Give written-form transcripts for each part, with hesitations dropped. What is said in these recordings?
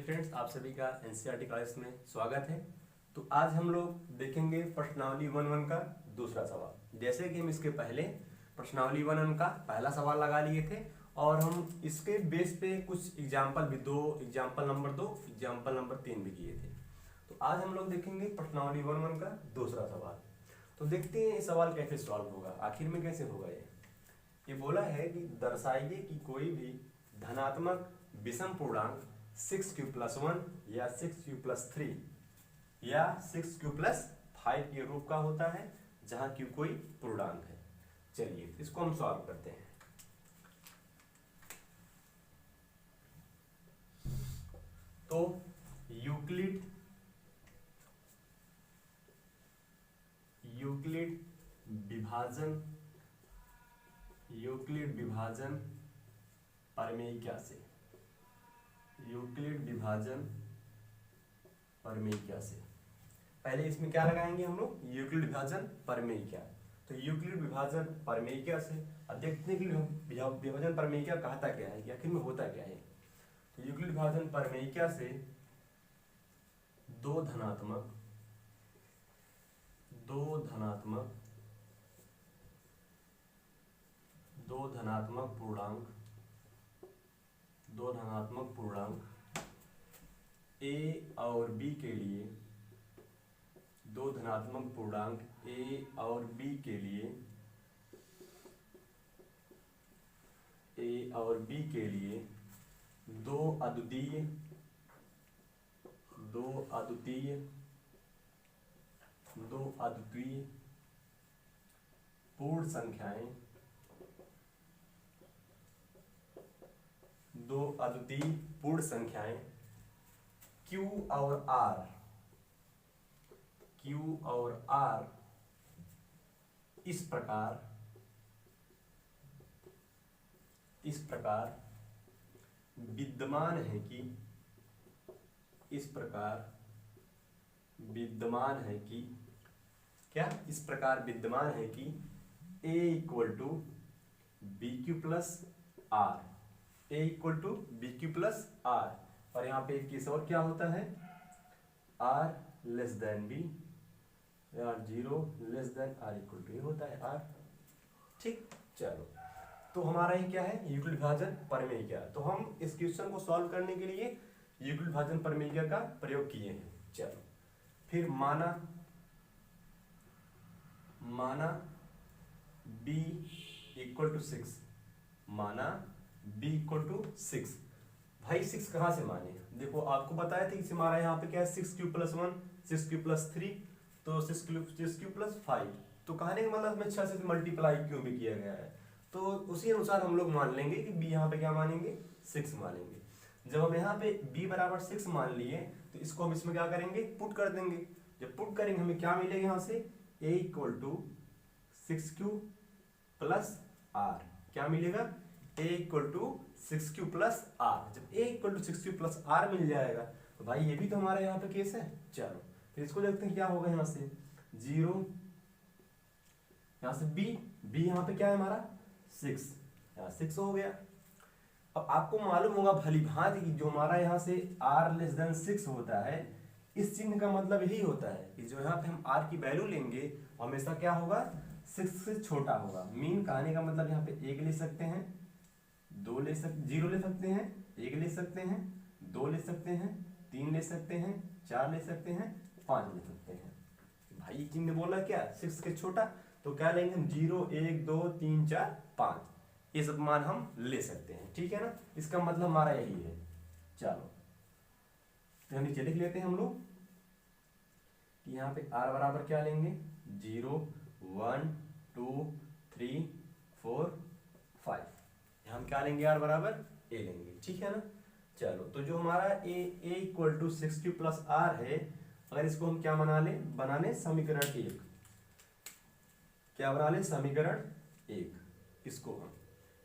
Friends, आप सभी का एनसीईआरटी क्लास में स्वागत है। तो आज हम लोग देखेंगे प्रश्नावली 1-1 का दूसरा सवाल। जैसे कि हम इसके पहले प्रश्नावली 1-1 का पहला सवाल लगा लिए थे और हम इसके बेस पे कुछ एग्जाम्पल भी एग्जाम्पल नंबर 3 भी किए थे। तो आज हम लोग देखेंगे प्रश्नावली 1-1 का दूसरा सवाल। तो देखते हैं ये सवाल कैसे सॉल्व होगा, आखिर में कैसे होगा। ये बोला है कि दर्शाइए कि कोई भी धनात्मक विषम पूर्णांक 6q+1 या 6q+3 या 6q+5 के रूप का होता है जहां q कोई पूर्णांक है। चलिए इसको हम सॉल्व करते हैं। तो यूक्लिड विभाजन प्रमेय से पहले इसमें क्या लगाएंगे हम लोग, यूक्लिड विभाजन प्रमेय क्या। तो यूक्लिड विभाजन प्रमेय क्या से अब देखते हैं कि विभाजन प्रमेय क्या कहता क्या है, आखिर में होता क्या है। तो यूक्लिड विभाजन प्रमेय क्या से दो धनात्मक पूर्णांक a और b के लिए दो अद्वितीय पूर्ण संख्याएं Q और R इस प्रकार विद्यमान है कि A = BQ+R और यहाँ पे एक केस और क्या होता है, R b या 0 r होता है R। ठीक, चलो तो हमारा ये क्या है, यूक्लिड विभाजन प्रमेय क्या। तो हम इस क्वेश्चन को सॉल्व करने के लिए यूक्लिड विभाजन प्रमेय का प्रयोग किए हैं। चलो फिर माना b = 6 भाई 6 कहाँ से माने। देखो आपको बताया था कि हमारा यहाँ पे क्या है 6q+1 6q+3 तो 6q+5 तो कहने का मतलब हमें 6 से मल्टीप्लाई क्यों भी किया गया है। तो उसी अनुसार हम लोग मान लेंगे कि b यहाँ पे क्या मानेंगे 6 मानेंगे। जब हम यहाँ पे b = 6 मान लिए तो इसको हम इसमें क्या करेंगे, पुट कर देंगे। जब पुट करेंगे हमें क्या मिलेगा, यहाँ से a = 6q+r क्या मिलेगा, a = 6q+r। जब a = 6q+r मिल जाएगा तो भाई ये भी तो हमारा यहाँ पे केस है। चलो फिर इसको देखते हैं क्या होगा, यहाँ से 0 यहाँ से b यहाँ पे क्या है हमारा 6, यहाँ 6 हो गया। अब आपको मालूम होगा भली भांति कि जो हमारा यहाँ से r < 6 होता है, इस चिन्ह का मतलब यही होता है कि जो यहाँ पे हम r की वैल्यू लेंगे हमेशा क्या होगा 6 से छोटा होगा। मीन कहने का मतलब यहाँ पे 1 ले सकते हैं, 0 ले सकते हैं, 1 ले सकते हैं, 2 ले सकते हैं, 3 ले सकते हैं, 4 ले सकते हैं, 5 ले सकते हैं। भाई चिन्ह बोला क्या 6 के छोटा, तो क्या लेंगे हम 0 1 2 3 4 5 ये सब मान हम ले सकते हैं। ठीक है ना, इसका मतलब हमारा यही है। चलो तो नीचे लिख लेते हैं हम लोग कि यहाँ पे r बराबर क्या लेंगे 0 1 2 3 4 5 हम क्या लेंगे r बराबर a लेंगे। ठीक है ना, चलो तो जो हमारा a = 6q+r है, अगर इसको हम क्या बना ले समीकरण 1, क्या बना ले समीकरण 1। इसको हम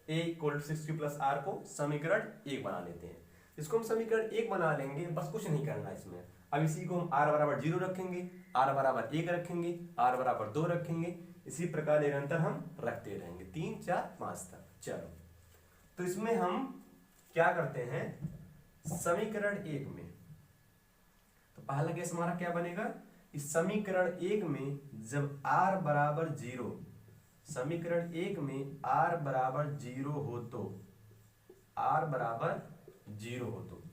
a = 6q+r को समीकरण 1 बना लेते हैं। इसको हम समीकरण 1 बना लेंगे, बस कुछ नहीं करना इसमें। अब इसी को हम r = 0 रखेंगे, r = 1 रखेंगे, r = 2 रखेंगे, इसी प्रकार निरंतर हम रखते रहेंगे 3 4 5 तक। चलो तो इसमें हम क्या करते हैं, समीकरण एक में, तो पहला केस हमारा क्या बनेगा, इस समीकरण एक में जब r बराबर 0, समीकरण एक में r बराबर 0 हो तो, r बराबर 0 हो तो,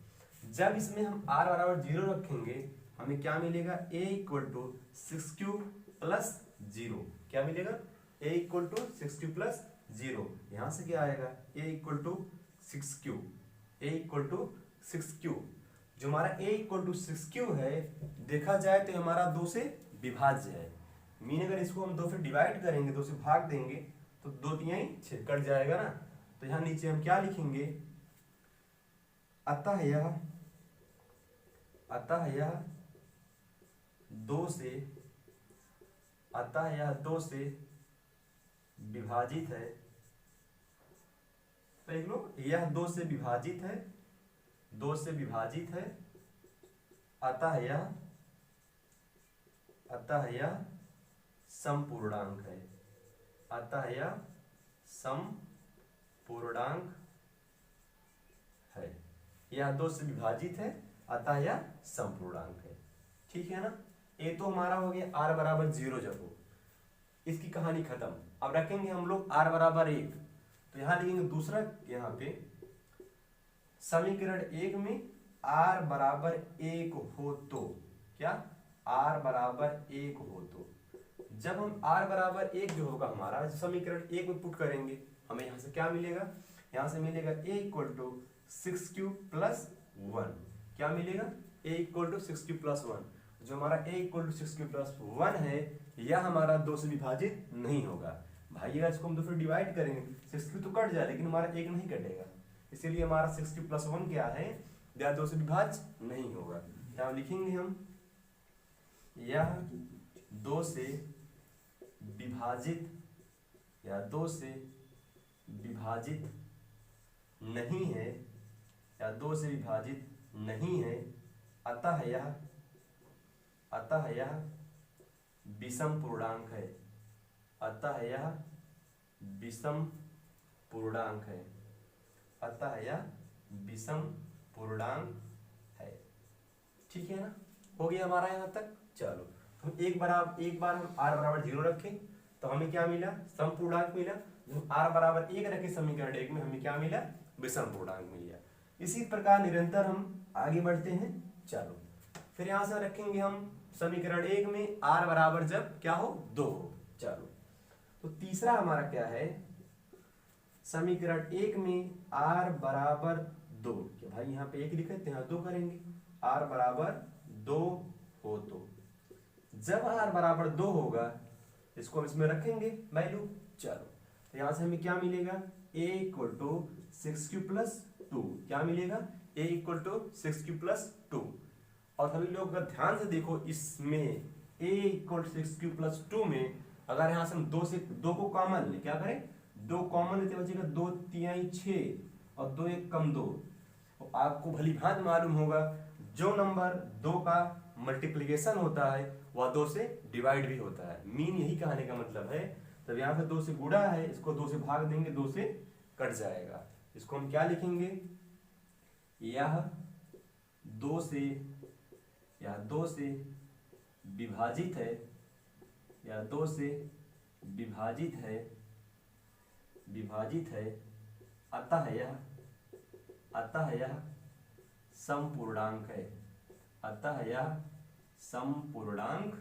जब इसमें हम r बराबर 0 रखेंगे हमें क्या मिलेगा, a equal to 6q plus 0, क्या मिलेगा, a equal to 6q plus 0, यहां से क्या आएगा, a equal to 6q, a equal to 6q, जो हमारा a इक्वल टू 6q है, देखा जाए तो हमारा 2 से विभाज्य है, मीन अगर इसको हम 2 से डिवाइड करेंगे, 2 से भाग देंगे तो 2 तिहाई 6 कट जाएगा ना, तो यहाँ नीचे हम क्या लिखेंगे, अतः यह 2 से, अतः यह 2 से विभाजित है, देख लो यह 2 से विभाजित है, 2 से विभाजित है, अतः यह समपूर्णांक है, अतः यह समपूर्णांक है, यह 2 से विभाजित है, अतः यह समपूर्णांक है, ठीक है ना। ये तो हमारा हो गया r बराबर 0 जब हो, इसकी कहानी खत्म। अब रखेंगे हम लोग r बराबर 1, तो यहाँ लिखेंगे दूसरा, यहाँ पे समीकरण एक में r बराबर 1 हो तो, क्या r बराबर 1 हो तो, जब हम r बराबर 1 जो होगा हमारा समीकरण एक में पुट करेंगे, हमें यहाँ से क्या मिलेगा, यहाँ से मिलेगा a equal to 6q plus 1, क्या मिलेगा, a equal to 6q plus 1, जो हमारा a equal to 6q plus 1 है, यह हमारा 2 से विभाजित नहीं होगा। भाई अगर इसको हम 2 से डिवाइड करेंगे 6q तो कट जाए, लेकिन हमारा 1 नहीं कटेगा, इसीलिए हमारा 6q प्लस 1 क्या है, यह 2 से विभाज्य नहीं होगा। यहाँ लिखेंगे हम, यह 2 से विभाजित, या 2 से विभाजित नहीं है, या 2 से विभाजित नहीं है, अतः यह विषम पूर्णांक है, अतः यह विषम पूर्णांक है, अतः यह विषम पूर्णांक है, ठीक है ना, हो गया हमारा यहाँ तक। चलो हम एक बार हम r बराबर 0 रखें तो हमें क्या मिला, समपूर्णांक मिला, जब r बराबर 1 रखे समीकरण एक में हमें क्या मिला, विषम पूर्णांक मिल गया। इसी प्रकार निरंतर हम आगे बढ़ते हैं। चलो फिर यहाँ से रखेंगे हम समीकरण एक में r बराबर जब क्या हो, 2 हो। चलो तो तीसरा हमारा क्या है, समीकरण एक में r बराबर 2, क्या भाई यहाँ पे 1 लिखे थे, यहाँ 2 करेंगे, r बराबर 2 हो तो, जब r बराबर 2 होगा इसको हम इसमें रखेंगे वैल्यू। चलो तो यहाँ से हमें क्या मिलेगा, a equal to 6q plus 2, क्या मिलेगा, a equal to 6q plus 2, और सभी लोग अगर ध्यान से देखो इसमें a equal to 6q plus 2 में अगर यहाँ से हम 2 से 2 को कॉमन ले, क्या करें, 2 कॉमन लेते बचेगा 2 तिहाई 6 और 2 एक कम 2, तो आपको भली भांति मालूम होगा जो नंबर 2 का मल्टीप्लिकेशन होता है वह 2 से डिवाइड भी होता है, मीन यही कहने का मतलब है। तब यहाँ पे 2 से गुणा है, इसको 2 से भाग देंगे 2 से कट जाएगा, इसको हम क्या लिखेंगे, यह 2 से विभाजित है, या 2 से विभाजित है, अतः यह समपूर्णांक है, अतः यह समपूर्णांक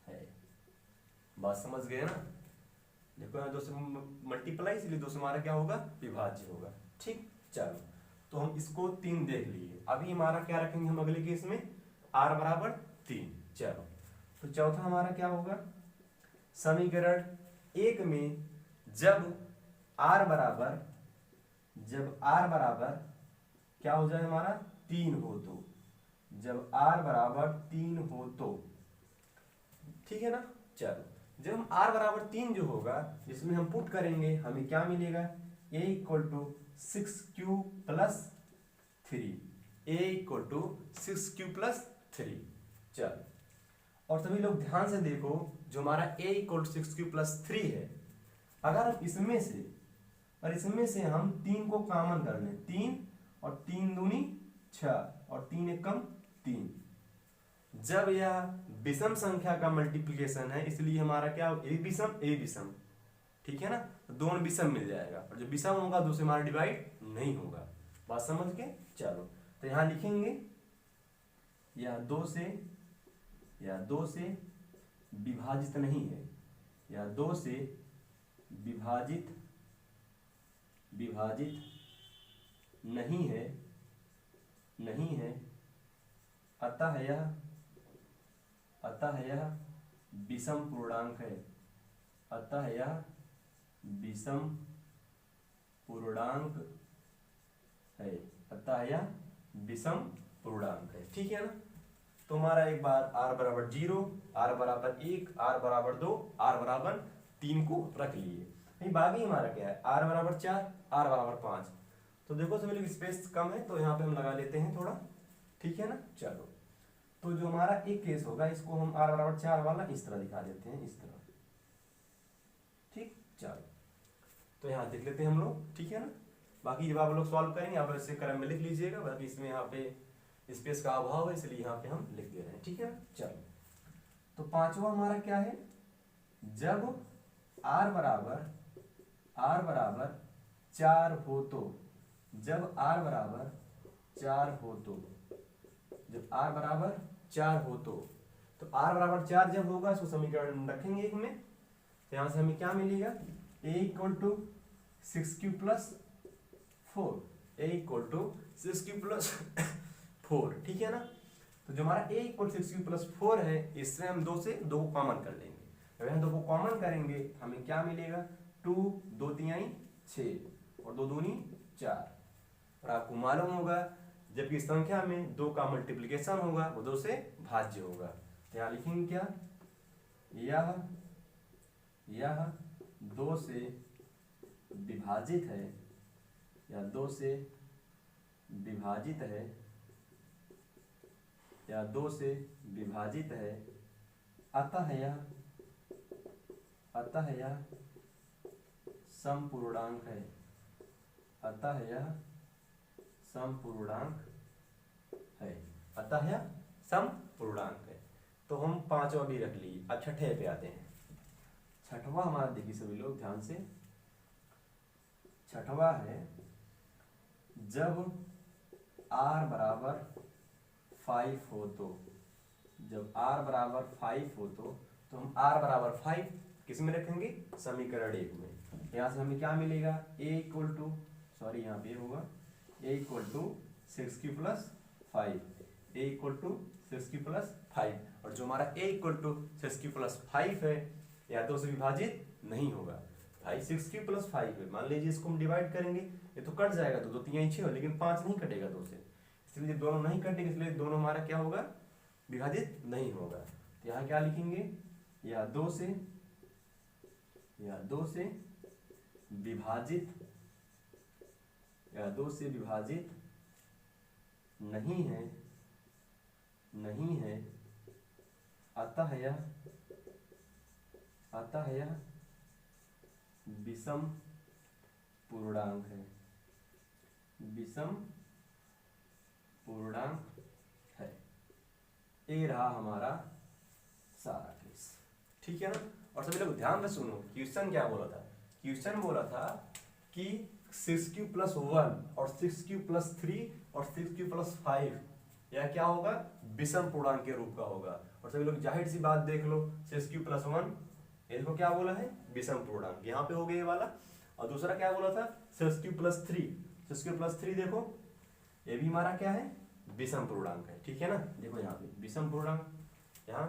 है। बात समझ गए ना, देखो यहाँ 2 से मल्टीप्लाई, इसलिए 2 से हमारा क्या होगा, विभाज्य होगा, ठीक। चलो तो हम इसको 3 देख लिए, अभी हमारा क्या रखेंगे हम अगले केस में, r बराबर 3। चलो तो चौथा हमारा क्या होगा, समीकरण एक में जब r बराबर क्या हो जाए हमारा, 3 हो तो, जब r बराबर 3 हो तो, ठीक है ना। चलो जब हम r बराबर 3 जो होगा जिसमें हम पुट करेंगे हमें क्या मिलेगा, a equal to 6q plus 3, a equal to 6q plus 3। चलो और सभी लोग ध्यान से देखो, जो हमारा a equal to 6q plus 3 है, अगर हम इसमें से और इसमें से हम 3 को कॉमन कर लें, 3 और 3 दूनी 6 और 3 एकम 3। जब यह विषम संख्या का मल्टीप्लिकेशन है इसलिए हमारा क्या ए विषम, ठीक है ना, तो दोनों विषम मिल जाएगा और जो विषम होगा दूसरे हमारा डिवाइड नहीं होगा। बात समझ के चलो, तो यहां लिखेंगे यह 2 से विभाजित नहीं है, यह 2 से विभाजित नहीं है, अतः यह विषम पूर्णांक है, अतः यह विषम पूर्णांक है, ठीक है ना। तो हमारा एक बार r बराबर 0, r बराबर 1, r बराबर 2, r बराबर 3 को रख लिए। नहीं, बाकी हमारा क्या है, r बराबर 4, r बराबर 5। तो देखो सभी लोग स्पेस कम है तो यहाँ पे हम लगा लेते हैं थोड़ा, ठीक है ना। चलो, तो जो हमारा एक केस होगा इसको हम r बराबर 4 वाला इस तरह दिखा देते हैं, इस तरह, ठीक। चलो, तो यहाँ देख लेते हैं हम लोग, ठीक है ना। बाकी जब आप लोग सॉल्व करेंगे आप ऐसे क्रम में लिख लीजिएगा, बाकी इसमें यहाँ पे स्पेस का अभाव है इसलिए यहाँ पे हम लिख दे रहे हैं, ठीक है ना। चलो, तो पांचवा हमारा क्या है, जब r बराबर 4 हो तो, जब r बराबर 4 हो तो, जब r बराबर 4 हो तो r बराबर 4 जब होगा इसको समीकरण रखेंगे एक में, तो यहाँ से हमें क्या मिलेगा, a equal to 6q plus 4, a equal to 6q plus 4, ठीक है ना। तो जो हमारा a इक्वल 6q प्लस 4 है इससे हम 2 से 2 को कॉमन कर लेंगे। जब हम 2 को कॉमन करेंगे हमें क्या मिलेगा, 2 2 तिहाई 6 और 2 दूनी 4। और आपको मालूम होगा जबकि संख्या में 2 का मल्टीप्लिकेशन होगा वो 2 से भाज्य होगा। तो यहाँ लिखेंगे क्या, यह 2 से विभाजित है, या 2 से विभाजित है, या 2 से विभाजित है, अतः यह समपूर्णांक है, अतः यह समपूर्णांक है, अतः यह समपूर्णांक है। तो हम पांचवा भी रख लिए। अब छठे पे आते हैं। छठवा हमारा देखिए सभी लोग ध्यान से, छठवा है जब r बराबर 5 हो तो, जब r बराबर 5 हो तो हम r बराबर 5 किस में रखेंगे, समीकरण 1 में। यहाँ से हमें क्या मिलेगा, a इक्वल टू, सॉरी यहाँ पे होगा a equal to 6q plus 5, a equal to 6q plus 5, और जो हमारा a equal to 6q plus 5 है या 2 से विभाजित नहीं होगा। भाई 6q प्लस 5 है, मान लीजिए इसको हम डिवाइड करेंगे ये तो कट जाएगा, तो 2 3 6 लेकिन 5 नहीं कटेगा 2 से, इसलिए दोनों नहीं कटेंगे इसलिए दोनों हमारा क्या होगा, विभाजित नहीं होगा। तो यहाँ क्या लिखेंगे, या 2 से विभाजित, या 2 से विभाजित नहीं है, अतः यह विषम पूर्णांक है, विषम पूर्णांक है। ये रहा हमारा सारा केस, ठीक है ना। और सभी लोग ध्यान से सुनो, क्वेश्चन क्या बोला था, क्वेश्चन बोला था कि 6q प्लस 1 और 6q प्लस 3 और 6q प्लस 5 यह क्या होगा, विषम पूर्णांक के रूप का होगा। और सभी लोग जाहिर सी बात देख लो, 6q प्लस 1 इसको क्या बोला है, विषम पूर्णांक, यहाँ पे हो गया ये वाला। और दूसरा क्या बोला था, 6q प्लस 3, 6q प्लस 3 देखो ये भी हमारा क्या है, विषम पूर्णांक है, ठीक है ना। देखो यहाँ पे विषम पूर्णांक, यहाँ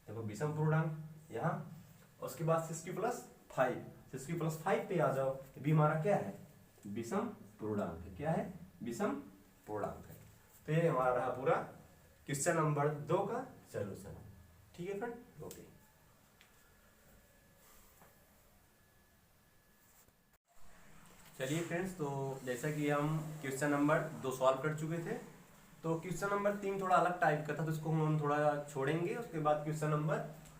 देखो विषम पूर्णांक यहाँ, उसके बाद 6q प्लस 5, 6q प्लस 5 पे आ जाओ, ये भी हमारा क्या है, विषम पूर्णांक है। क्या है, विषम पूर्णांक है। तो ये हमारा रहा पूरा क्वेश्चन नंबर 2 का सॉल्यूशन, ठीक है फ्रेंड, ओके। चलिए फ्रेंड्स, तो जैसा कि हम क्वेश्चन नंबर 2 सॉल्व कर चुके थे, तो क्वेश्चन नंबर 3 थोड़ा अलग टाइप का था तो इसको हम थोड़ा छोड़ेंगे, उसके बाद क्वेश्चन नंबर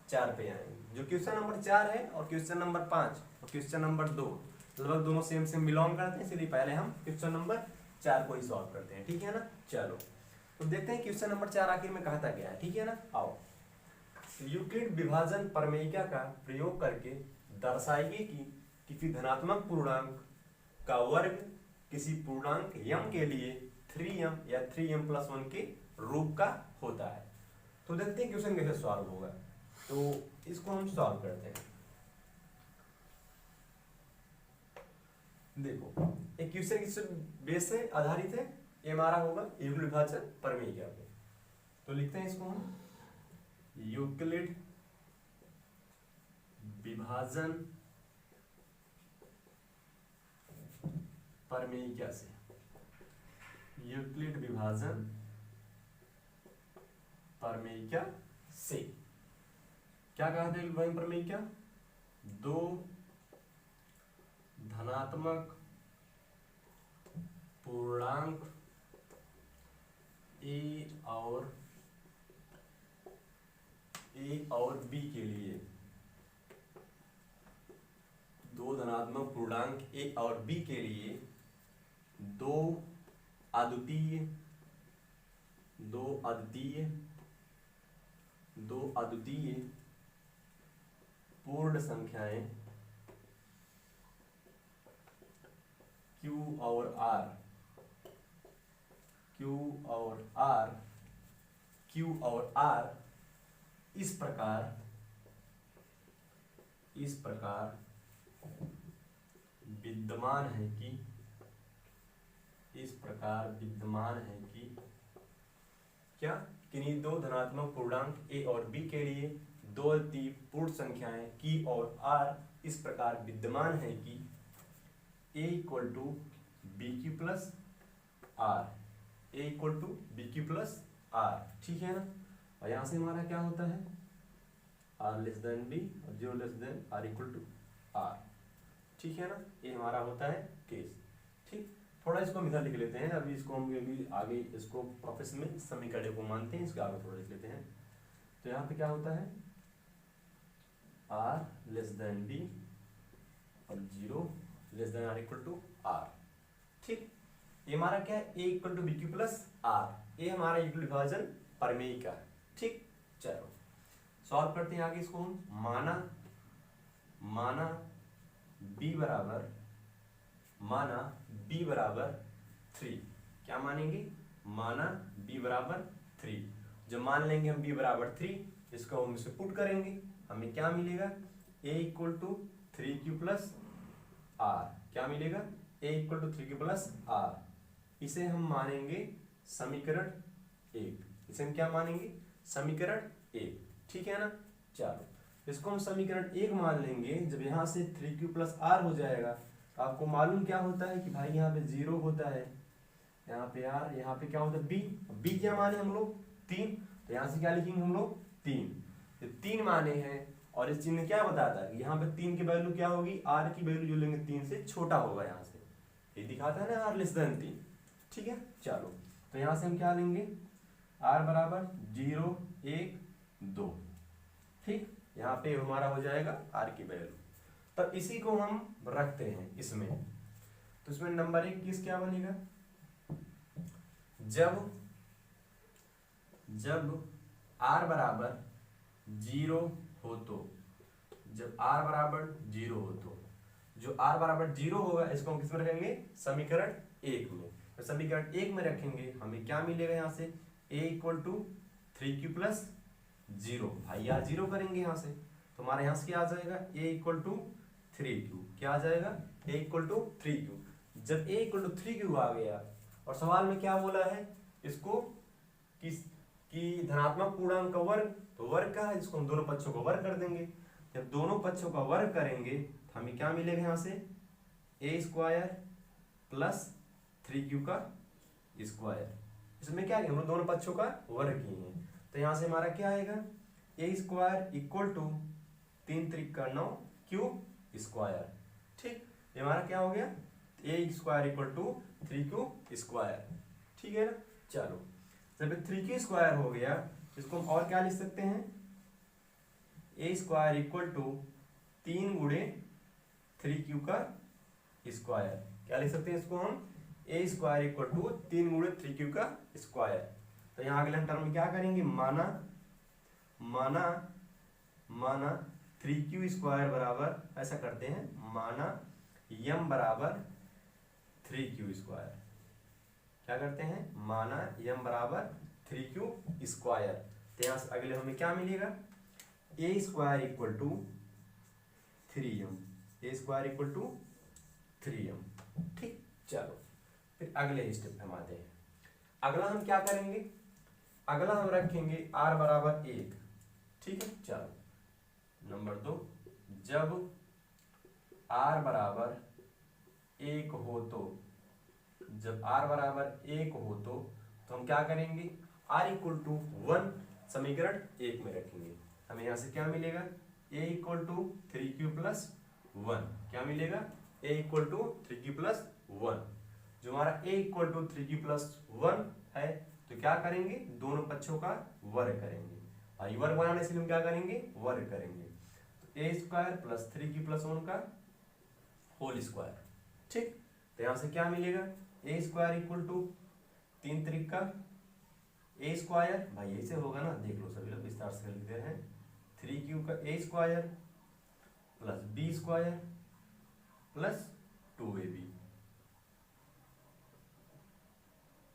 4 पे आएंगे। जो क्वेश्चन नंबर 4 है और क्वेश्चन नंबर 5 और क्वेश्चन नंबर 2 लगभग दोनों सेम बिलोंग करते हैं, इसलिए पहले हम क्वेश्चन नंबर 4 को ही सॉल्व करते हैं, ठीक है ना। चलो तो देखते हैं क्वेश्चन नंबर 4 आखिर में कहता क्या है, ठीक है ना। आओ, यूक्लिड विभाजन प्रमेयिका का प्रयोग करके दर्शाइए कि किसी धनात्मक पूर्णांक का वर्ग किसी पूर्णांक m के लिए 3m या 3m+1 के रूप का होता है। तो देखते हैं क्वेश्चन कैसे सॉल्व होगा। तो इसको हम सॉल्व करते हैं। देखो, एक क्वेश्चन किस बेस से आधारित है, ये हमारा होगा यूक्लिड विभाजन प्रमेयिका पे। तो लिखते हैं इसको हम यूक्लिड विभाजन प्रमेयिका से। यूक्लिड विभाजन प्रमेयिका से क्या कहा था विभाजन प्रमेयिका? दो धनात्मक पूर्णांक ए और बी के लिए, दो धनात्मक पूर्णांक ए और बी के लिए दो अद्वितीय पूर्ण संख्याएं Q और R इस प्रकार विद्यमान है कि क्या किन्हीं दो धनात्मक पूर्णांक a और b के लिए दो अद्वितीय पूर्ण संख्याएं Q और R इस प्रकार विद्यमान है कि a equal to B Q plus R, ठीक है ना। और यहाँ से हमारा क्या होता है, r लेस देन b और 0 less than r equal to r, ठीक है ना। ये हमारा होता है केस, ठीक। थोड़ा इसको हम इधर लिख लेते हैं, अभी इसको हम अभी आगे इसको प्रोफेस में समीकरण को मानते हैं, इसको आगे थोड़ा लिख लेते हैं। तो यहाँ पे क्या होता है, r लेस देन b और 0 less than r equal to r, ठीक। ये हमारा क्या है, a equal to B Q plus R, ये हमारा यूक्लिड विभाजन प्रमेयिका, ठीक। चलो सॉल्व करते हैं आगे इसको हम। माना b बराबर 3, क्या मानेंगे, माना b बराबर 3। जब मान लेंगे हम b बराबर 3, इसको हम इसे पुट करेंगे, हमें क्या मिलेगा, a equal to 3q plus r, क्या मिलेगा, a equal to 3q plus r। इसे हम मानेंगे समीकरण 1, इसे हम क्या मानेंगे, समीकरण 1, ठीक है ना। चलो इसको हम समीकरण 1 मान लेंगे। जब यहाँ से 3q प्लस r हो जाएगा, तो आपको मालूम क्या होता है कि भाई यहाँ पे 0 होता है, यहाँ पे r, यहाँ पे क्या होता है b क्या माने हम लोग 3, तो यहाँ से क्या लिखेंगे हम लोग 3, 3 माने हैं। और इस चिन्ह क्या बताता है, यहाँ पे 3 की वैल्यू क्या होगी, r की वैल्यू जो लेंगे 3 से छोटा होगा, यहाँ से ये दिखाता है ना r लेस देन 3, ठीक है। चलो तो यहाँ से हम क्या लेंगे, r बराबर 0 1 2, ठीक। यहाँ पे हमारा हो जाएगा r की वैल्यू। तब इसी को हम रखते हैं इसमें, तो इसमें नंबर 1 किस क्या बनेगा, जब r बराबर 0 हो तो, जब r बराबर 0 हो तो, जो r बराबर 0 होगा इसको हम किस में रखेंगे, समीकरण 1 में। तो समीकरण 1 में रखेंगे, हमें क्या मिलेगा, यहाँ से a equal to 3q plus 0, भाई यार 0 करेंगे यहाँ से, तो हमारे यहाँ से क्या आ जाएगा, a इक्वल टू 3q, क्या आ जाएगा, a इक्वल टू 3q। जब a इक्वल टू 3q आ गया, और सवाल में क्या बोला है इसको, कि धनात्मक पूर्णांक का वर्ग, तो वर्ग का है, इसको हम दोनों पक्षों का वर्ग कर देंगे। जब दोनों पक्षों का वर्ग करेंगे तो हमें क्या मिलेगा, यहाँ से a स्क्वायर प्लस 3q का स्क्वायर। इसमें क्या है, हम लोग दोनों पक्षों का वर्ग किए हैं, तो यहाँ से हमारा क्या आएगा, a स्क्वायर इक्वल टू 3 3 का 9 q स्क्वायर, ठीक। ये हमारा क्या हो गया, a square equal to 3q square, ठीक है ना। चलो जब 3q स्क्वायर हो गया, इसको हम और क्या लिख सकते हैं, a स्क्वायर इक्वल टू 3 गुणे 3q का स्क्वायर, क्या लिख सकते हैं इसको हम, ए स्क्वायर इक्वल टू 3 गुणे 3q का स्क्वायर। तो यहाँ अगले टर्म में क्या करेंगे, माना 3q स्क्वायर बराबर, ऐसा करते हैं, माना m बराबर 3q स्क्वायर। क्या करते हैं, माना m बराबर 3q स्क्वायर। तो यहाँ से अगले हमें क्या मिलेगा, a square equal to 3m, a square equal to 3m। ठीक, चलो फिर अगले स्टेप पे हम आते हैं। अगला हम क्या करेंगे, अगला हम रखेंगे r बराबर 1। ठीक है, चलो नंबर 2, जब r बराबर 1 हो तो, जब r बराबर 1 हो तो हम क्या करेंगे, r इक्वल टू 1 समीकरण 1 में रखेंगे। हमें यहाँ से क्या मिलेगा, a equal to 3q plus 1। क्या मिलेगा, a equal to 3q plus 1। जो हमारा a equal to 3q plus 1 है, तो क्या करेंगे, दोनों पक्षों का वर्ग करेंगे। और वर्ग बनाने से हम क्या करेंगे, वर्ग करेंगे। तो a square plus 3q plus 1 का होल स्क्वायर। ठीक, तो यहाँ से क्या मिलेगा, ए स्क्वायर इक्वल टू 3 त्रिक का ए स्क्वायर, भाई ऐसे होगा ना, देख लो सभी लोग विस्तार से लिखते हैं, 3q का a square plus B square plus 2ab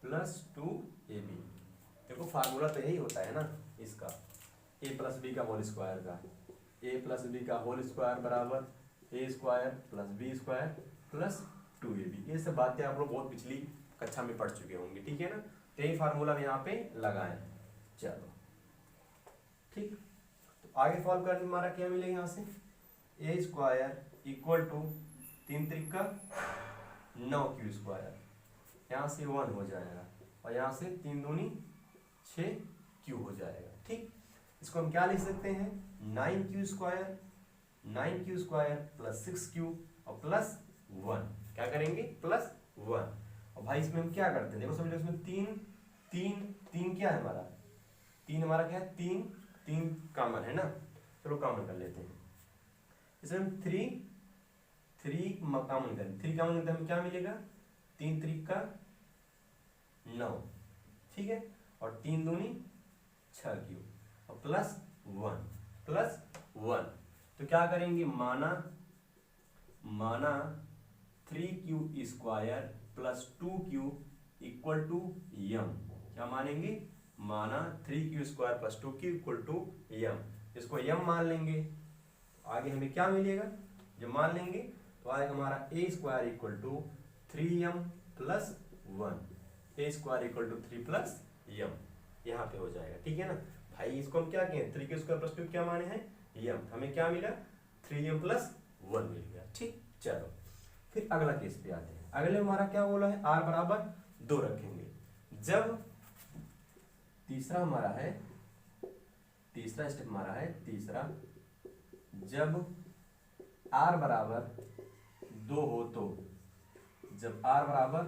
plus 2ab। देखो फार्मूला तो यही होता है ना इसका, a प्लस बी का होल स्क्वायर का, a प्लस बी का होल स्क्वायर बराबर a square plus B square plus 2ab। ये सब बातें आप लोग बहुत पिछली कक्षा में पढ़ चुके होंगे। ठीक है ना, तो यही फार्मूला हम यहाँ पे लगाएं। चलो ठीक, तो आगे सॉल्व करने हमारा क्या मिलेगा, यहाँ से ए स्क्वायर इक्वल टू 3 त्रिक का 9q स्क्वायर, यहाँ से 1 हो जाएगा, और यहाँ से 3 दूनी 6q हो जाएगा। ठीक, इसको हम क्या लिख सकते हैं, 9q स्क्वायर प्लस 6q और प्लस 1। क्या करेंगे, प्लस 1। और भाई इसमें हम क्या करते हैं, देखो समझ लो, इसमें 3 क्या है हमारा, 3 हमारा क्या है, 3 कॉमन है ना, चलो कॉमन कर लेते हैं। इसमें हम 3 कॉमन करें, 3 कॉमन करते हमें क्या मिलेगा, 3 त्रिक का 9। ठीक है, और 3 दूनी 6q और प्लस 1। तो क्या करेंगे, माना 3q square plus 2q equal to m। क्या मानेंगे, माना 3q square plus 2q equal to m। इसको m मान लेंगे, आगे हमें क्या मिलेगा, जब मान लेंगे तो आएगा हमारा a square equal to 3m plus 1, a square equal to 3 plus m, यहाँ पे हो जाएगा। ठीक है ना भाई, इसको हम क्या कहें, 3q स्क्वायर प्लस 2 क्या माने हैं, m, हमें क्या मिला, 3m प्लस 1 मिल गया। ठीक, चलो फिर अगला केस पे आते हैं। अगले हमारा क्या बोला है, r बराबर 2 रखेंगे। जब तीसरा हमारा है, तीसरा स्टेप हमारा है तीसरा, जब r बराबर 2 हो तो, जब r बराबर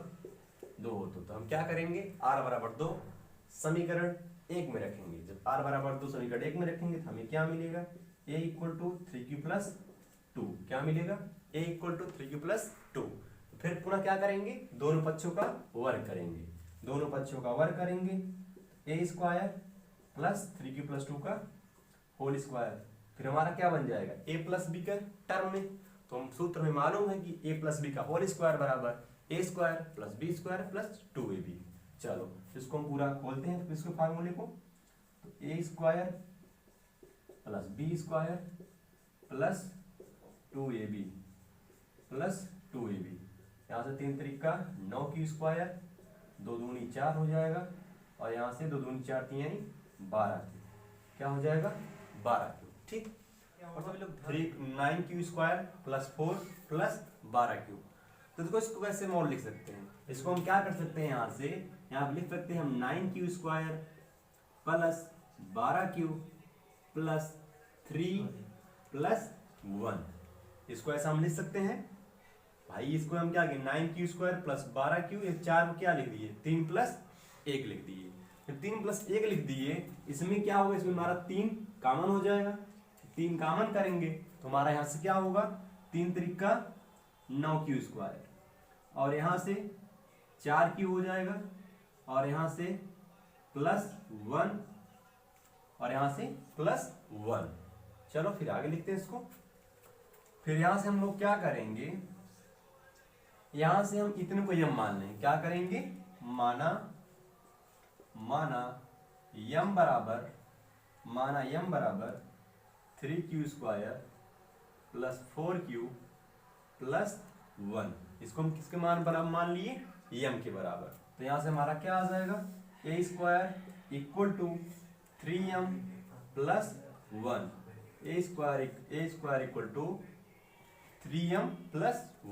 2 हो तो हम क्या करेंगे, r बराबर 2 समीकरण 1 में रखेंगे। जब r बराबर 2 समीकरण 1 में रखेंगे तो हमें क्या मिलेगा, a equal to 3q plus 2। क्या मिलेगा, a equal to 3q plus 2। फिर पुनः क्या करेंगे, दोनों पक्षों का वर्ग करेंगे, दोनों पक्षों का वर्ग करेंगे, a square plus 3q plus 2 का होल स्क्वायर। फिर हमारा क्या बन जाएगा, a प्लस बी का टर्म में, तो हम सूत्र में मालूम है कि a प्लस बी का होल स्क्वायर बराबर a square plus B square plus 2ab। चलो इसको हम पूरा खोलते हैं इसको फार्मूले को, तो a square plus B square plus 2ab plus 2ab, यहाँ से 3 त्रिक का 9q स्क्वायर, 2 दूनी 4 हो जाएगा, और यहाँ से 2 दूनी 4 3 यानी 12q। क्या हो जाएगा, 12q। ठीक, और सभी लोग 9q square plus 4 plus 12q। तो देखो इसको कैसे मोल लिख सकते हैं, इसको हम क्या कर सकते हैं, यहाँ लिख सकते हैं हम 9q square plus 12q plus 3 plus 1। इसको ऐसा हम लिख सकते हैं भाई, इसको हम क्या करें, 9q स्क्वायर प्लस 12q, ये 4 क्या लिख दिए, 3 प्लस 1 लिख दिए। फिर 3 प्लस 1 लिख दिए, इसमें क्या होगा, इसमें हमारा 3 कॉमन हो जाएगा, 3 कॉमन करेंगे तो हमारा यहाँ से क्या होगा, 3 त्रिक का 9q स्क्वायर, और यहाँ से 4 क्यू हो जाएगा और यहाँ से +1 और यहाँ से +1। चलो फिर आगे लिखते हैं इसको। फिर यहाँ से हम लोग क्या करेंगे, यहाँ से हम इतने को यम मान लें। क्या करेंगे, माना यम बराबर 3q² + 4q + 1। इसको हम किसके बराबर मान लिए, यम के बराबर। तो यहाँ से हमारा क्या आ जाएगा, a² = 3m + 1, a² = 3m +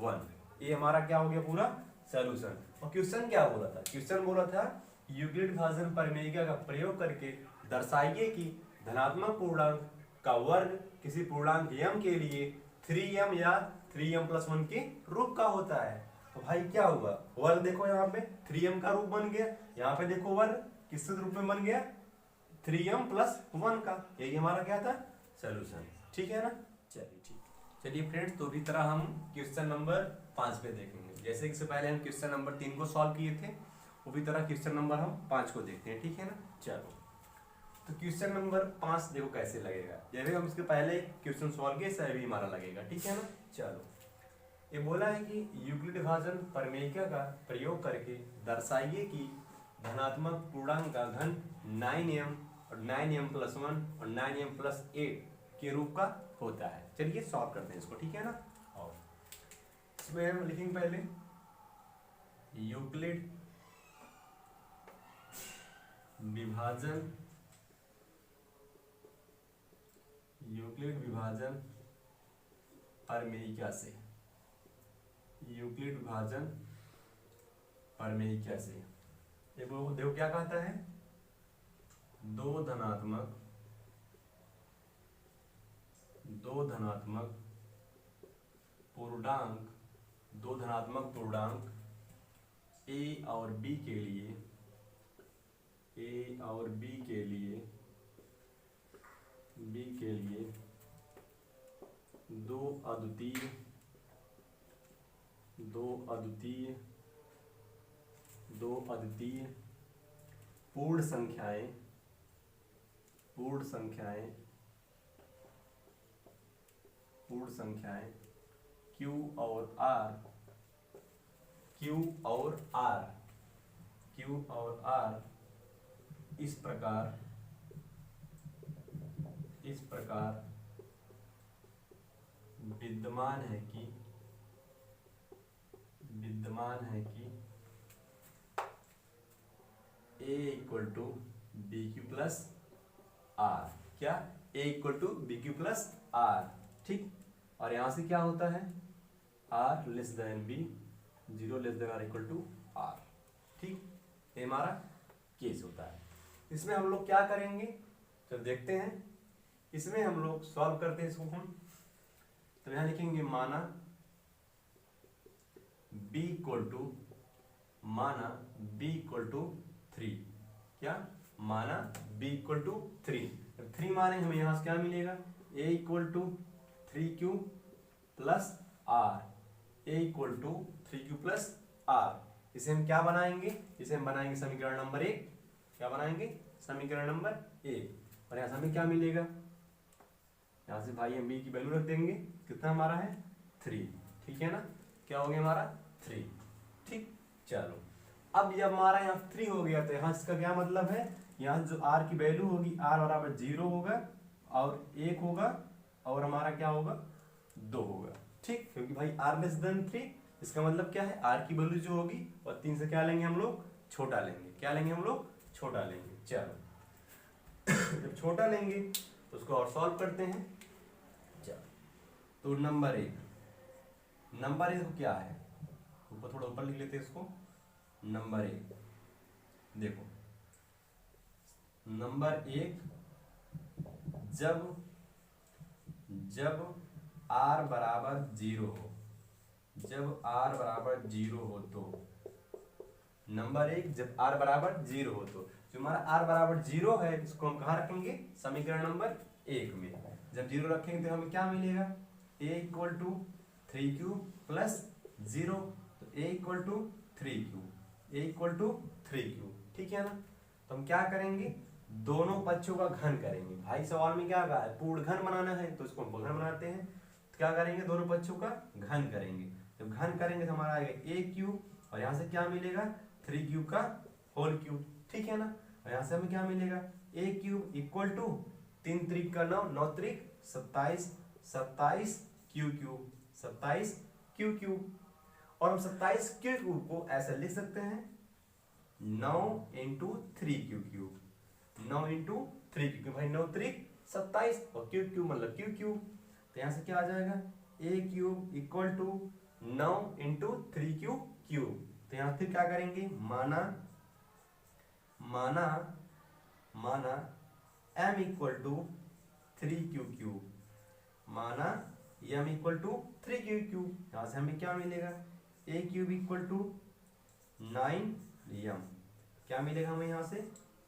1। ये हमारा क्या हो गया पूरा सॉल्यूशन। और क्वेश्चन क्या बोला था, क्वेश्चन बोला था यूक्लिड विभाजन प्रमेय का प्रयोग करके दर्शाइए कि धनात्मक पूर्णांक का वर्ग किसी पूर्णांक m के लिए 3m या 3m + 1 के रूप का होता है। तो भाई क्या हुआ, वर्ग देखो यहाँ पे 3m का रूप बन गया, यहाँ पे देखो वर्ग किस रूप में बन गया, 3m + 1 का। यही हमारा क्या था, सॉल्यूशन। ठीक है ना, चलिए ठीक। चलिए फ्रेंड्स, तो इसी तरह हम क्वेश्चन नंबर 5 पे देखेंगे। जैसे कि से पहले हम क्वेश्चन नंबर 3 को सॉल्व किए थे, उसी तरह क्वेश्चन नंबर हम 5 को देखते हैं। ठीक है ना, चलो। तो क्वेश्चन नंबर 5 देखो कैसे लगेगा, जैसे हम इसके पहले क्वेश्चन सॉल्व किए सही भी हमारा लगेगा। ठीक है ना, चलो। ये बोला है कि यूक्लिड विभाजन प्रमेय का प्रयोग करके दर्शाइए कि धनात्मक पूर्णांक का घन 9m और 9m + 1 और 9m + 8 के रूप का होता है। चलिए सॉल्व करते हैं इसको। ठीक है ना, और इसमें हम लिखेंगे पहले यूक्लिड विभाजन प्रमेय से, यूक्लिड विभाजन प्रमेय से देखो क्या कहता है, दो धनात्मक पूर्णांक a और b के लिए दो अद्वितीय पूर्ण संख्याएं q और r इस प्रकार विद्यमान है कि a = bq + r। क्या, a = bq + r। ठीक, और यहां से क्या होता है, r < b, 0 ≤ r। ठीक, ये हमारा केस होता है। इसमें हम लोग क्या करेंगे, तो देखते हैं। इसमें हम लोग सॉल्व करते हैं इसको हम। तो यहां लिखेंगे माना b = 3। क्या, माना b = 3। 3 माने हमें यहाँ से क्या मिलेगा, a = 3q + r, a = 3q + r। इसे हम क्या बनाएंगे, इसे हम बनाएंगे समीकरण नंबर 1। क्या बनाएंगे, समीकरण नंबर 1। और यहाँ से हमें क्या मिलेगा, यहाँ से भाई हम b की वैल्यू रख देंगे, कितना हमारा है 3। ठीक है ना, क्या हो गया हमारा 3। ठीक, चलो। अब जब हमारा यहाँ 3 हो गया तो यहाँ इसका क्या मतलब है, यहाँ जो r की वैल्यू होगी, r = 0 होगा और 1 होगा और हमारा क्या होगा 2 होगा। ठीक, क्योंकि भाई r < 3, इसका मतलब क्या है, r की वैल्यू जो होगी और 3 से क्या लेंगे हम लोग, छोटा लेंगे। क्या लेंगे हम लोग, छोटा लेंगे। चलो जब छोटा लेंगे तो उसको और सॉल्व करते हैं। चलो, तो नंबर 1 क्या है, ऊपर थोड़ा ऊपर लिख लेते हैं इसको। नंबर 1 देखो, नंबर 1 जब r = 0 हो, तो नंबर 1 जब r = 0 हो, तो जो हमारा r = 0 है इसको हम कहाँ रखेंगे, समीकरण नंबर 1 में। जब 0 रखेंगे तो हमें क्या मिलेगा, a = 3q + 0। तो a = 3q a equal to 3q, ठीक है ना। तो हम क्या करेंगे, दोनों पक्षों का घन करेंगे। भाई सवाल में क्या कहा है, पूर्ण घन बनाना है, तो इसको हम घन बनाते हैं। तो क्या करेंगे, दोनों पक्षों का घन करेंगे। जब घन करेंगे तो हमारा आएगा a क्यूब, और यहाँ से क्या मिलेगा 3q का होल क्यूब, ठीक है ना। और यहाँ से हमें क्या मिलेगा, a क्यूब इक्वल टू 3 त्रिक का 9, 9 त्रिक 27, 27 क्यू क्यूब, 27 क्यू क्यूब। और हम 27 क्यू क्यूब को ऐसे लिख सकते हैं 9 into 3q cube, 9 into 3q cube. भाई 9 त्रिक 27 और क्यू क्यूब मतलब क्यू क्यूब। तो यहाँ से क्या आ जाएगा, a cube equal to 9 into 3q cube. तो यहाँ फिर क्या करेंगे, माना माना माना m equal to 3q cube, माना m equal to 3q cube. यहाँ से हमें क्या मिलेगा, a cube equal to 9m, क्या मिलेगा हमें यहाँ से,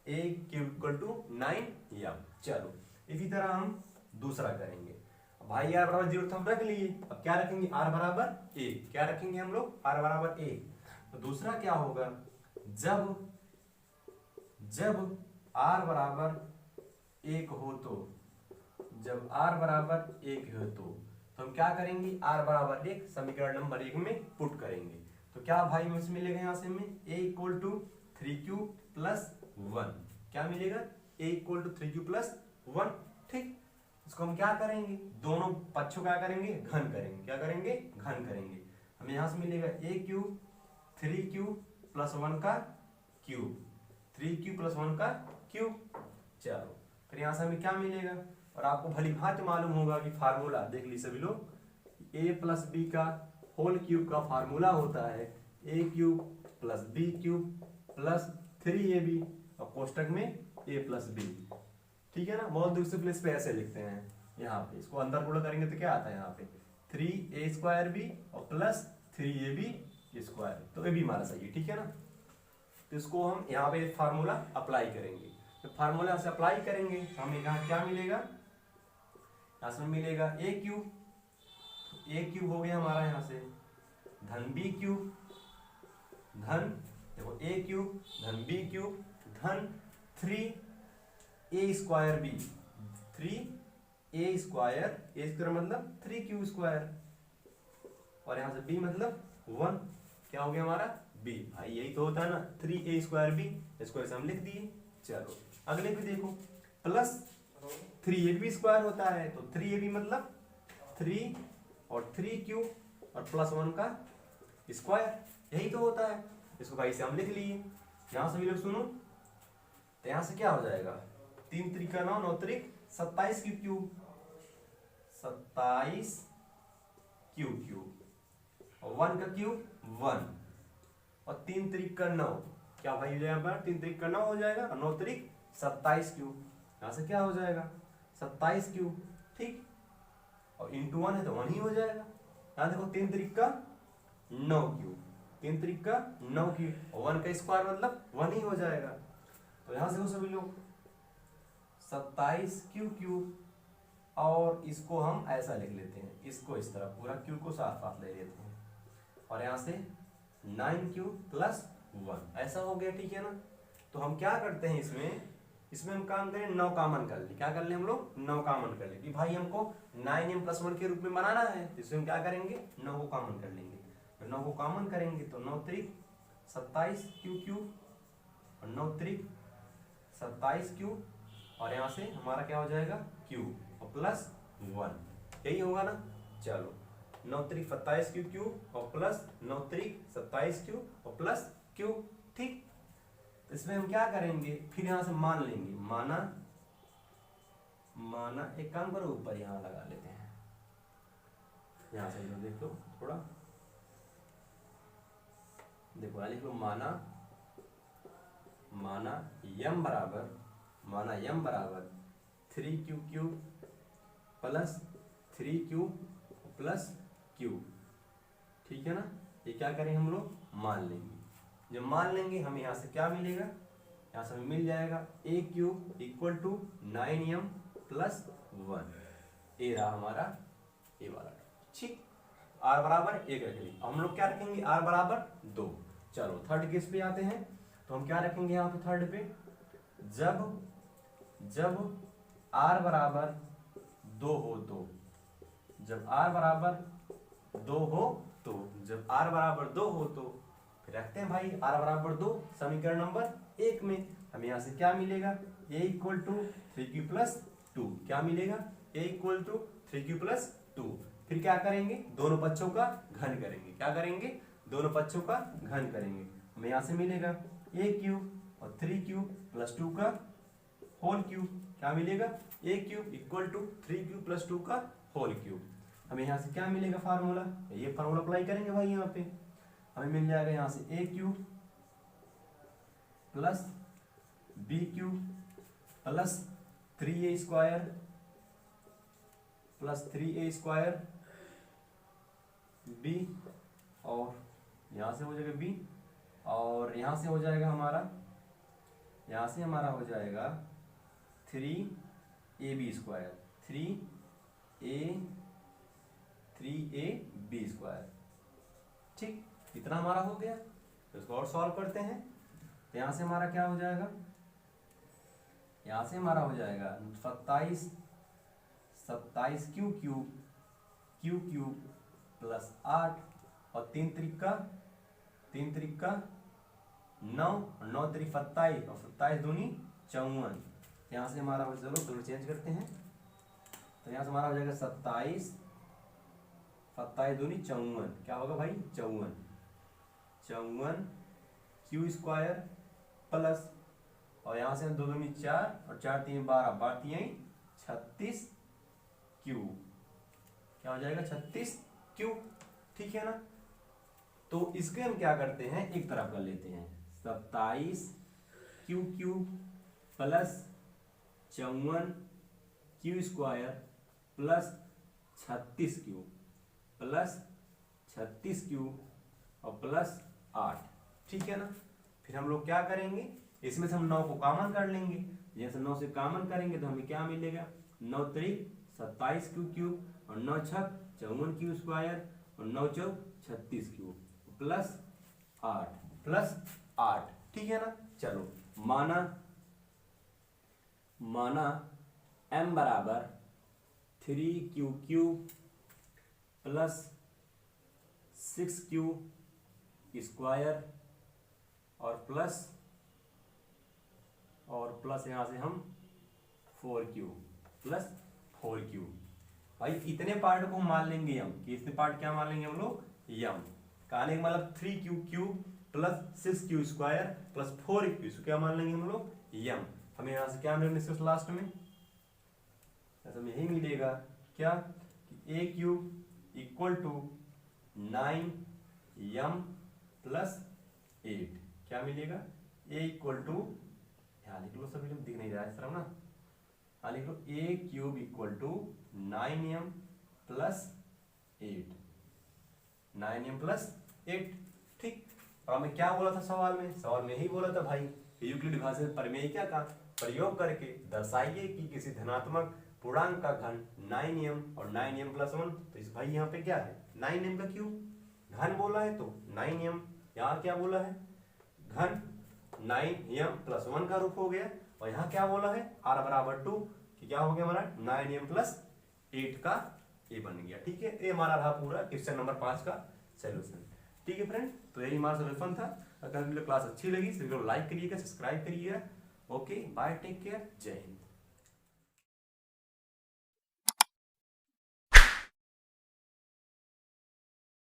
a cube equal to 9m। चलो इसी तरह हम दूसरा करेंगे। भाई r बराबर 0 हम रख लिए, अब क्या रखेंगे, r बराबर a, क्या रखेंगे हम लोग, r बराबर a। तो दूसरा क्या होगा, जब r बराबर 1 हो तो, जब r बराबर 1 हो तो हम क्या करेंगे, r बराबर 1 समीकरण नंबर 1 में पुट करेंगे। तो क्या भाई में मिलेगा, यहाँ से हमें a equal to 3q plus 1, क्या मिलेगा, a equal to 3q plus 1, ठीक। इसको हम क्या करेंगे, दोनों पक्षों क्या करेंगे, घन करेंगे, क्या करेंगे, घन करेंगे। हमें यहाँ से मिलेगा a क्यूब 3q प्लस 1 का क्यूब, 3q प्लस 1 का क्यूब। चलो फिर यहाँ से हमें क्या मिलेगा, और आपको भली भांति मालूम होगा कि फार्मूला देख ली सभी लोग, a प्लस बी का होल क्यूब का फार्मूला होता है a cube plus B cube plus 3ab, और कोष्टक में a प्लस बी, ठीक है ना। बहुत दूर से प्लेस पे ऐसे लिखते हैं, यहाँ पे इसको अंदर गुणा करेंगे तो क्या आता है, यहाँ पे 3a स्क्वायर बी और प्लस 3ab स्क्वायर, तो ये भी हमारा सही है, ठीक है ना। तो इसको हम यहाँ पे फार्मूला अप्लाई करेंगे। तो फार्मूला से अप्लाई करेंगे हमें यहाँ क्या मिलेगा, यहाँ से मिलेगा a क्यूब, a क्यूब हो गया हमारा यहाँ से धन b क्यूब, धन देखो a क्यूब धन b क्यूब धन 3a square b, 3a square मतलब 3q स्क्वायर, और यहाँ से b मतलब 1, क्या हो गया हमारा b। भाई यही तो होता है ना 3a स्क्वायर b, इसको ऐसे हम लिख दिए। चलो अगले पे देखो, प्लस 3ab स्क्वायर होता है, तो 3ab मतलब 3 और 3q और प्लस 1 का स्क्वायर, यही तो होता है। इसको भाई से हम लिख लिए। यहाँ से भी लोग सुनो, तो यहाँ से क्या हो जाएगा, 3 त्रिक का 9, 9 त्रिक 27 क्यूब क्यूब, 27 क्यूब क्यूब, और 1 का क्यूब 1, और 3 त्रिक का 9, क्या भाई हो जाएगा, 3 त्रिक का 9 हो जाएगा, और 9 त्रिक 27 क्यूब, यहाँ से क्या हो जाएगा 27 क्यूब, ठीक। और इंटू 1 है तो 1 ही हो जाएगा। यहाँ देखो 3 त्रिक का 9 क्यूब, 3 त्रिक का 9 क्यूब, और 1 का स्क्वायर मतलब 1 ही हो जाएगा। तो यहाँ से सभी लोग 27 क्यू क्यूब, और इसको हम ऐसा लिख लेते हैं, इसको इस तरह पूरा क्यू को साथ साथ ले लेते हैं, और यहाँ से 9q प्लस 1 ऐसा हो गया, ठीक है ना। तो हम क्या करते हैं, इसमें हम काम करें 9 कॉमन कर ले, क्या कर ले हम लोग 9 कॉमन कर ले कि भाई हमको 9m प्लस 1 के रूप में बनाना है, तो इसमें हम क्या करेंगे 9 को कॉमन कर लेंगे। तो 9 को कॉमन करेंगे तो 9 त्रिक 27 क्यू क्यूब, और 9 त्रिक 27 क्यूब, और यहाँ से हमारा क्या हो जाएगा क्यूब और प्लस 1, यही होगा ना। चलो 9 त्रिक 27 क्यूब क्यूब और प्लस 9 त्रिक 27 क्यूब और प्लस क्यूब, ठीक। इसमें हम क्या करेंगे, फिर यहाँ से मान लेंगे, माना एक काम करो ऊपर यहाँ लगा लेते हैं, यहाँ से देख लो थोड़ा, देखो लिख लो माना यम बराबर 3q cube plus 3q plus cube, ठीक है ना। ये क्या करें हम लोग मान लेंगे। जब मान लेंगे हमें यहाँ से क्या मिलेगा, यहाँ से हमें मिल जाएगा a cube equal to 9m plus 1, ये रहा हमारा ए वाला, ठीक। r बराबर 1 रखेंगे, हम लोग क्या रखेंगे r बराबर 2, चलो थर्ड केस पे आते हैं। तो हम क्या रखेंगे यहाँ पे थर्ड पे, जब r बराबर 2 हो तो, जब r बराबर 2 हो तो, जब r बराबर 2 हो तो फिर रखते हैं भाई r बराबर 2 समीकरण नंबर 1 में। हमें यहाँ से क्या मिलेगा, a equal to 3q plus 2, क्या मिलेगा a equal to 3q plus 2। फिर क्या करेंगे, दोनों पक्षों का घन करेंगे, क्या करेंगे, दोनों पक्षों का घन करेंगे। हमें यहाँ से मिलेगा a क्यूब और 3q प्लस 2 का होल क्यूब, क्या मिलेगा a cube equal to 3q plus 2 का होल क्यूब। हमें यहाँ से क्या मिलेगा फार्मूला, ये फार्मूला अप्लाई करेंगे भाई। यहाँ पे हमें मिल जाएगा यहाँ से a cube plus b cube plus 3a square plus 3a square b, और यहाँ से हो जाएगा b, और यहाँ से हो जाएगा हमारा, यहाँ से हमारा हो जाएगा 3ab स्क्वायर, 3ab स्क्वायर। ठीक, इतना हमारा हो गया। तो इसको और सॉल्व करते हैं। तो यहाँ से हमारा क्या हो जाएगा, यहाँ से हमारा हो जाएगा 27 क्यू क्यूब प्लस 8 और 3 त्रिका 9, 9 त्रिक 27 और 27 दूनी 54। यहाँ से हमारा हो, चलो दोनों चेंज करते हैं। तो यहाँ से हमारा हो जाएगा 27 दूनी 54, क्या होगा भाई 54 क्यू स्क्वायर प्लस, और यहाँ से 2 दूनी 4 और 4 3 12, 12 36 क्यू, क्या हो जाएगा 36 क्यू। ठीक है ना। तो इसके हम क्या करते हैं, एक तरफ कर लेते हैं, 27 Q plus 54 Q square plus 36 Q plus 36 Q और प्लस 8। ठीक है ना। फिर हम लोग क्या करेंगे, इसमें से हम 9 को कॉमन कर लेंगे। जैसे 9 से कॉमन करेंगे तो हमें क्या मिलेगा, 9 त्रिक 27 क्यू और 9 छक 54 क्यू स्क्वायर और 9 चौक 36 क्यू प्लस 8। ठीक है ना। चलो माना m बराबर 3q प्लस 6q स्क्वायर और प्लस यहाँ से हम 4q प्लस 4q। भाई इतने पार्ट को हम मान लेंगे यम, कि इतने पार्ट क्या मान लेंगे हम लोग, यम। कहने का मतलब 3q plus 6q square plus 4q, इसको क्या मान लेंगे हम लोग, यम। हमें यहाँ से क्या मिलेगा लास्ट में, हमें यही मिलेगा क्या, कि a cube equal to 9m plus 8, क्या मिलेगा, a इक्वल टू, यहाँ लिख लो, सभी लोग दिख नहीं रहा है इस तरह ना, हाँ लिख लो, a cube equal to 9m plus 8, 9m plus 8। ठीक। और हमें क्या बोला था सवाल में यही बोला था भाई, यूक्लिड विभाजन प्रमेय क्या का प्रयोग करके दर्शाइए कि किसी धनात्मक पूर्णांक का घन 9m और 9m प्लस 1। तो इस भाई यहाँ पे क्या है, 9m का क्यूब घन बोला है, तो 9m, यहाँ क्या बोला है, घन 9m प्लस 1 का रूप हो गया। और यहाँ क्या बोला है, r बराबर 2, कि क्या हो गया हमारा 9m प्लस 8 का ये बन गया। ठीक है, ये हमारा रहा पूरा क्वेश्चन नंबर 5 का सोल्यूशन। ठीक है फ्रेंड, तो यही हमारा सोल्यूशन था। अगर क्लास अच्छी लगी तो लाइक करिएगा, सब्सक्राइब करिएगा। ओके बाय, टेक केयर, जय हिंद।